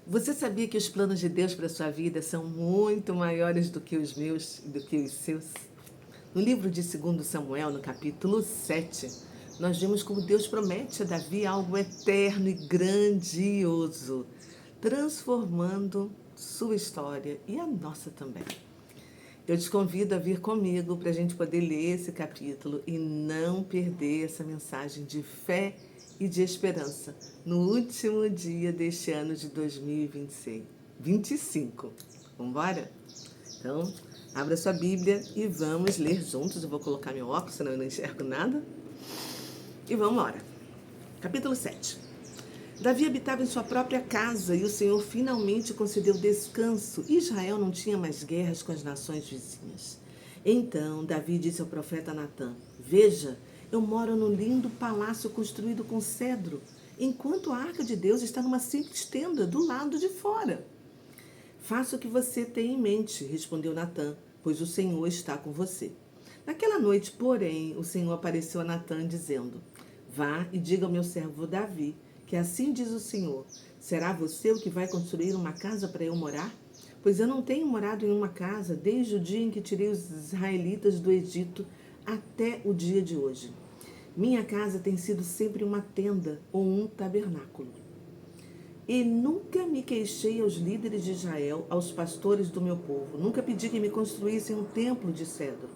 Você sabia que os planos de Deus para a sua vida são muito maiores do que os meus e do que os seus? No livro de 2 Samuel, no capítulo 7, nós vimos como Deus promete a Davi algo eterno e grandioso, transformando sua história e a nossa também. Eu te convido a vir comigo para a gente poder ler esse capítulo e não perder essa mensagem de fé e de esperança no último dia deste ano de 2026, 25. Vamos embora? Então, abra sua Bíblia e vamos ler juntos. Eu vou colocar meu óculos, senão eu não enxergo nada. E vamos embora. Capítulo 7. Davi habitava em sua própria casa e o Senhor finalmente concedeu descanso. Israel não tinha mais guerras com as nações vizinhas. Então Davi disse ao profeta Natã: Veja, eu moro num lindo palácio construído com cedro, enquanto a arca de Deus está numa simples tenda do lado de fora. Faça o que você tem em mente, respondeu Natã, pois o Senhor está com você. Naquela noite, porém, o Senhor apareceu a Natã, dizendo: Vá e diga ao meu servo Davi, que assim diz o Senhor: Será você o que vai construir uma casa para eu morar? Pois eu não tenho morado em uma casa desde o dia em que tirei os israelitas do Egito até o dia de hoje. Minha casa tem sido sempre uma tenda ou um tabernáculo. E nunca me queixei aos líderes de Israel, aos pastores do meu povo. Nunca pedi que me construíssem um templo de cedro.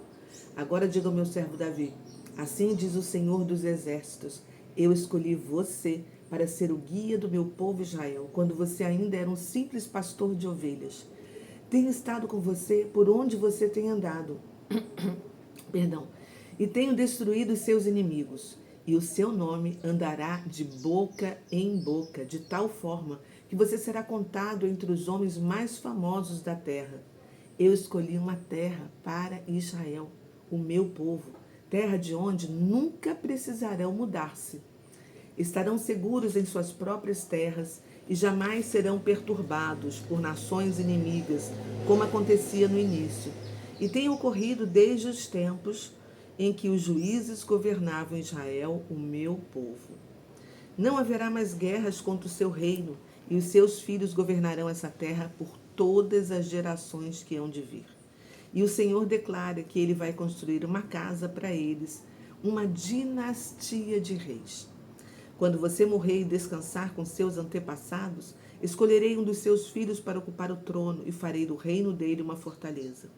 Agora diga ao meu servo Davi: Assim diz o Senhor dos Exércitos: Eu escolhi você para ser o guia do meu povo Israel, quando você ainda era um simples pastor de ovelhas. Tenho estado com você por onde você tem andado. Perdão. E tenho destruído os seus inimigos, e o seu nome andará de boca em boca, de tal forma que você será contado entre os homens mais famosos da terra. Eu escolhi uma terra para Israel, o meu povo, terra de onde nunca precisarão mudar-se. Estarão seguros em suas próprias terras e jamais serão perturbados por nações inimigas, como acontecia no início. E tem ocorrido desde os tempos em que os juízes governavam Israel, o meu povo. Não haverá mais guerras contra o seu reino, e os seus filhos governarão essa terra por todas as gerações que hão de vir. E o Senhor declara que ele vai construir uma casa para eles, uma dinastia de reis. Quando você morrer e descansar com seus antepassados, escolherei um dos seus filhos para ocupar o trono e farei do reino dele uma fortaleza.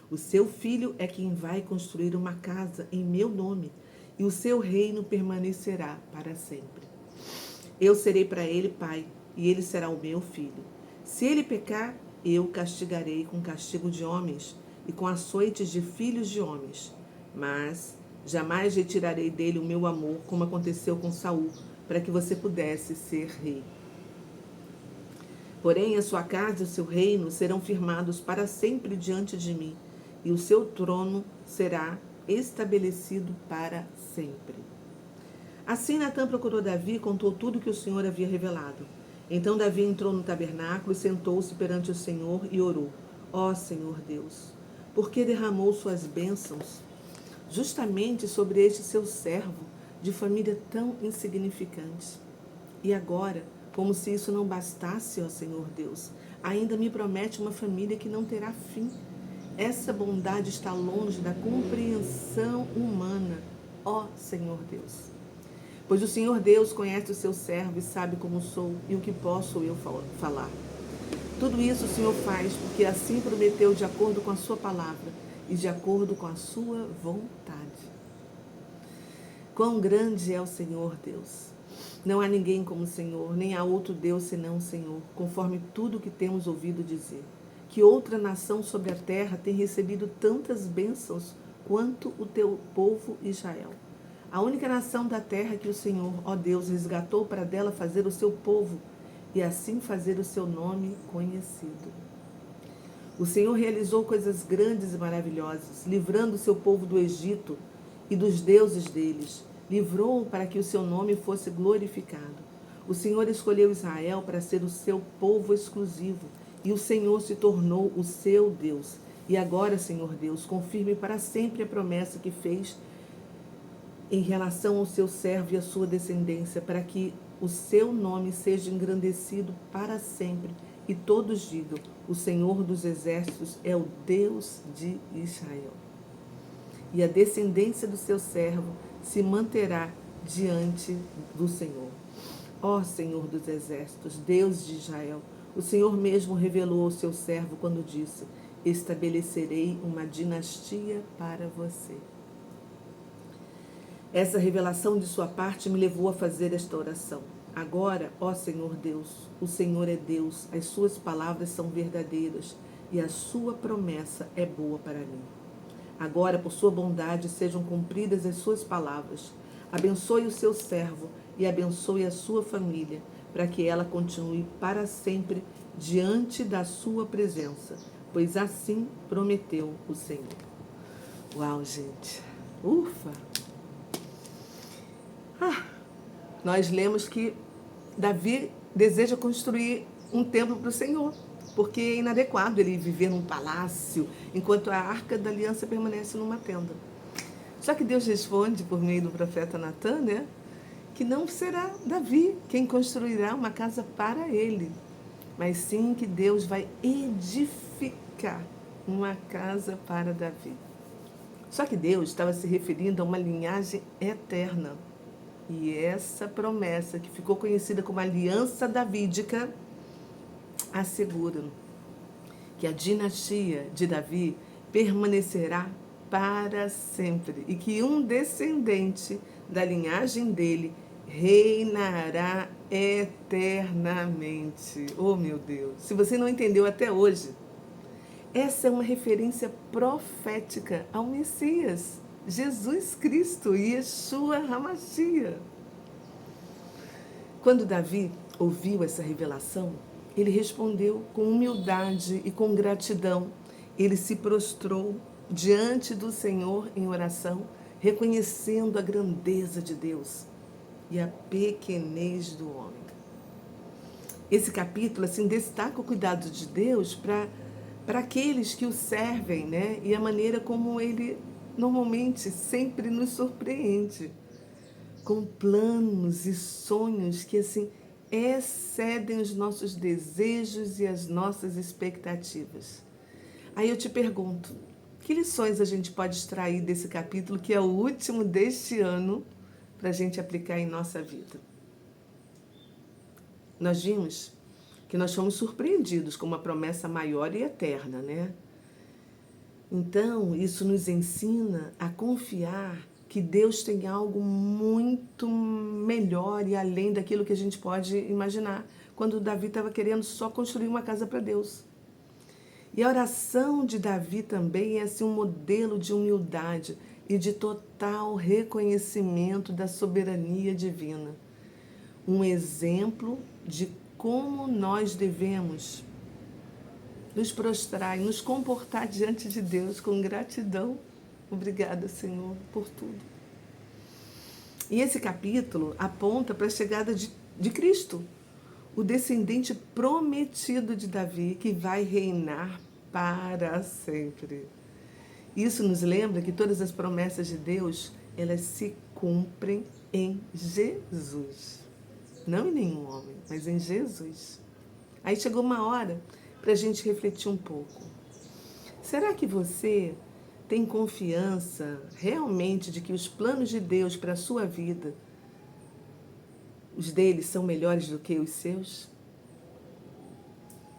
O seu filho é quem vai construir uma casa em meu nome, e o seu reino permanecerá para sempre. Eu serei para ele pai, e ele será o meu filho. Se ele pecar, eu o castigarei com castigo de homens e com açoites de filhos de homens. Mas jamais retirarei dele o meu amor, como aconteceu com Saul, para que você pudesse ser rei. Porém, a sua casa e o seu reino serão firmados para sempre diante de mim, e o seu trono será estabelecido para sempre. Assim Natã procurou Davi e contou tudo que o Senhor havia revelado. Então Davi entrou no tabernáculo e sentou-se perante o Senhor e orou: Ó Senhor Deus, por que derramou suas bênçãos justamente sobre este seu servo, de família tão insignificante? E agora, como se isso não bastasse, ó Senhor Deus, ainda me promete uma família que não terá fim. Essa bondade está longe da compreensão humana, ó Senhor Deus. Pois o Senhor Deus conhece o seu servo e sabe como sou e o que posso eu falar. Tudo isso o Senhor faz porque assim prometeu de acordo com a sua palavra e de acordo com a sua vontade. Quão grande é o Senhor Deus! Não há ninguém como o Senhor, nem há outro Deus senão o Senhor, conforme tudo que temos ouvido dizer. Que outra nação sobre a terra tem recebido tantas bênçãos quanto o teu povo Israel? A única nação da terra que o Senhor, ó Deus, resgatou para dela fazer o seu povo e assim fazer o seu nome conhecido. O Senhor realizou coisas grandes e maravilhosas, livrando o seu povo do Egito e dos deuses deles. Livrou-o para que o seu nome fosse glorificado. O Senhor escolheu Israel para ser o seu povo exclusivo, e o Senhor se tornou o seu Deus. E agora, Senhor Deus, confirme para sempre a promessa que fez em relação ao seu servo e à sua descendência, para que o seu nome seja engrandecido para sempre, e todos digam: o Senhor dos Exércitos é o Deus de Israel. E a descendência do seu servo se manterá diante do Senhor. Ó Senhor dos Exércitos, Deus de Israel, o Senhor mesmo revelou ao seu servo quando disse: estabelecerei uma dinastia para você. Essa revelação de sua parte me levou a fazer esta oração. Agora, ó Senhor Deus, o Senhor é Deus, as suas palavras são verdadeiras e a sua promessa é boa para mim. Agora, por sua bondade, sejam cumpridas as suas palavras. Abençoe o seu servo e abençoe a sua família, para que ela continue para sempre diante da sua presença, pois assim prometeu o Senhor. Uau, gente! Ufa! Nós lemos que Davi deseja construir um templo para o Senhor, porque é inadequado ele viver num palácio, enquanto a arca da aliança permanece numa tenda. Só que Deus responde, por meio do profeta Natã, né, que não será Davi quem construirá uma casa para ele, mas sim que Deus vai edificar uma casa para Davi. Só que Deus estava se referindo a uma linhagem eterna. E essa promessa, que ficou conhecida como aliança davídica, assegura que a dinastia de Davi permanecerá para sempre e que um descendente da linhagem dele reinará eternamente. Oh, meu Deus! Se você não entendeu até hoje, essa é uma referência profética ao Messias, Jesus Cristo, Yeshua HaMashiach. Quando Davi ouviu essa revelação, ele respondeu com humildade e com gratidão. Ele se prostrou diante do Senhor em oração, reconhecendo a grandeza de Deus e a pequenez do homem. Esse capítulo assim destaca o cuidado de Deus para aqueles que o servem, né? E a maneira como ele normalmente sempre nos surpreende com planos e sonhos que assim excedem os nossos desejos e as nossas expectativas. Aí eu te pergunto, que lições a gente pode extrair desse capítulo, que é o último deste ano, para a gente aplicar em nossa vida? Nós vimos que nós fomos surpreendidos com uma promessa maior e eterna, né? Então, isso nos ensina a confiar que Deus tem algo muito melhor e além daquilo que a gente pode imaginar. Quando Davi estava querendo só construir uma casa para Deus. E a oração de Davi também é assim, um modelo de humildade e de total reconhecimento da soberania divina. Um exemplo de como nós devemos nos prostrar e nos comportar diante de Deus com gratidão. Obrigada, Senhor, por tudo. E esse capítulo aponta para a chegada de Cristo, o descendente prometido de Davi, que vai reinar para sempre. Isso nos lembra que todas as promessas de Deus, elas se cumprem em Jesus. Não em nenhum homem, mas em Jesus. Aí chegou uma hora para a gente refletir um pouco. Será que você tem confiança realmente de que os planos de Deus para a sua vida, os deles são melhores do que os seus?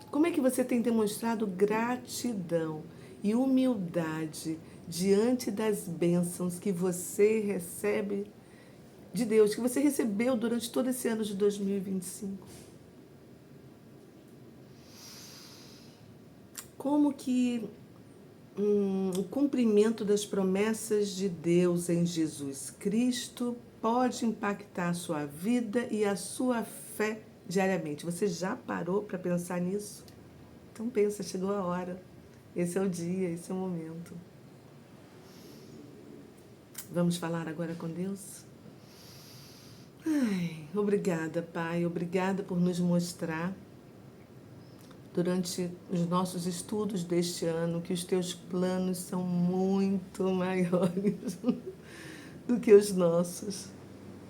Como é que você tem demonstrado gratidão e humildade diante das bênçãos que você recebe de Deus, que você recebeu durante todo esse ano de 2025? Como que o cumprimento das promessas de Deus em Jesus Cristo pode impactar a sua vida e a sua fé diariamente? Você já parou para pensar nisso? Então pensa, chegou a hora. Esse é o dia, esse é o momento. Vamos falar agora com Deus? Obrigada, Pai. Obrigada por nos mostrar durante os nossos estudos deste ano que os teus planos são muito maiores do que os nossos.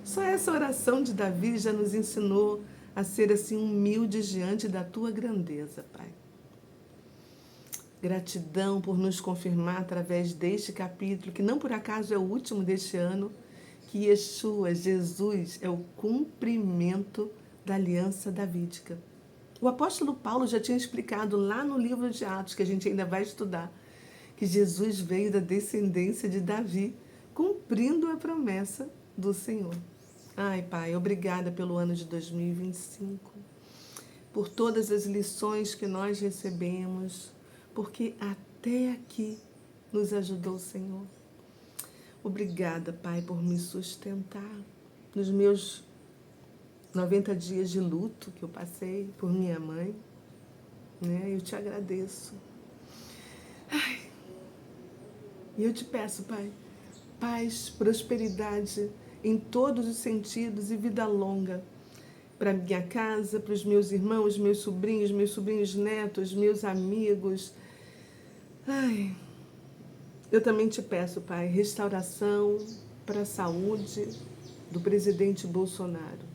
Só essa oração de Davi já nos ensinou a ser assim humildes diante da tua grandeza, Pai. Gratidão por nos confirmar através deste capítulo, que não por acaso é o último deste ano, que Yeshua, Jesus, é o cumprimento da aliança davídica. O apóstolo Paulo já tinha explicado lá no livro de Atos, que a gente ainda vai estudar, que Jesus veio da descendência de Davi, cumprindo a promessa do Senhor. Ai, Pai, obrigada pelo ano de 2025, por todas as lições que nós recebemos, porque até aqui nos ajudou o Senhor. Obrigada, Pai, por me sustentar nos meus 90 dias de luto que eu passei por minha mãe, né? Eu te agradeço. E eu te peço, Pai, paz, prosperidade em todos os sentidos e vida longa para minha casa, para os meus irmãos, meus sobrinhos netos, meus amigos. Ai, eu também te peço, Pai, restauração para a saúde do presidente Bolsonaro.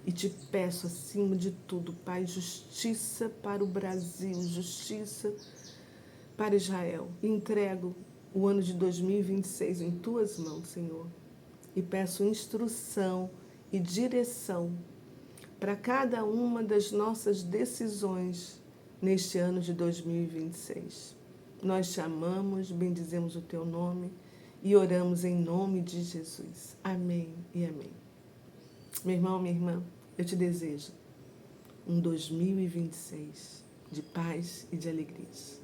E te peço, acima de tudo, Pai, justiça para o Brasil, justiça para Israel. E entrego o ano de 2026 em tuas mãos, Senhor. E peço instrução e direção para cada uma das nossas decisões neste ano de 2026. Nós te amamos, bendizemos o teu nome e oramos em nome de Jesus. Amém e amém. Meu irmão, minha irmã, eu te desejo um 2026 de paz e de alegrias.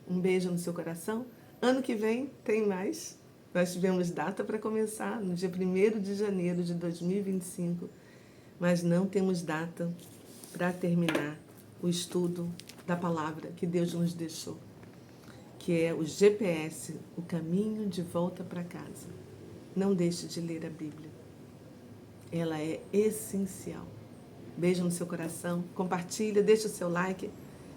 Um beijo no seu coração. Ano que vem tem mais. Nós tivemos data para começar no dia 1º de janeiro de 2025, mas não temos data para terminar o estudo da palavra que Deus nos deixou, que é o GPS, o caminho de volta para casa. Não deixe de ler a Bíblia. Ela é essencial. Beijo no seu coração, compartilha, deixa o seu like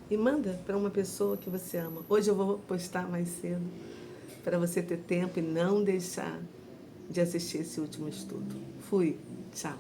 e manda para uma pessoa que você ama. Hoje eu vou postar mais cedo para você ter tempo e não deixar de assistir esse último estudo. Fui, tchau.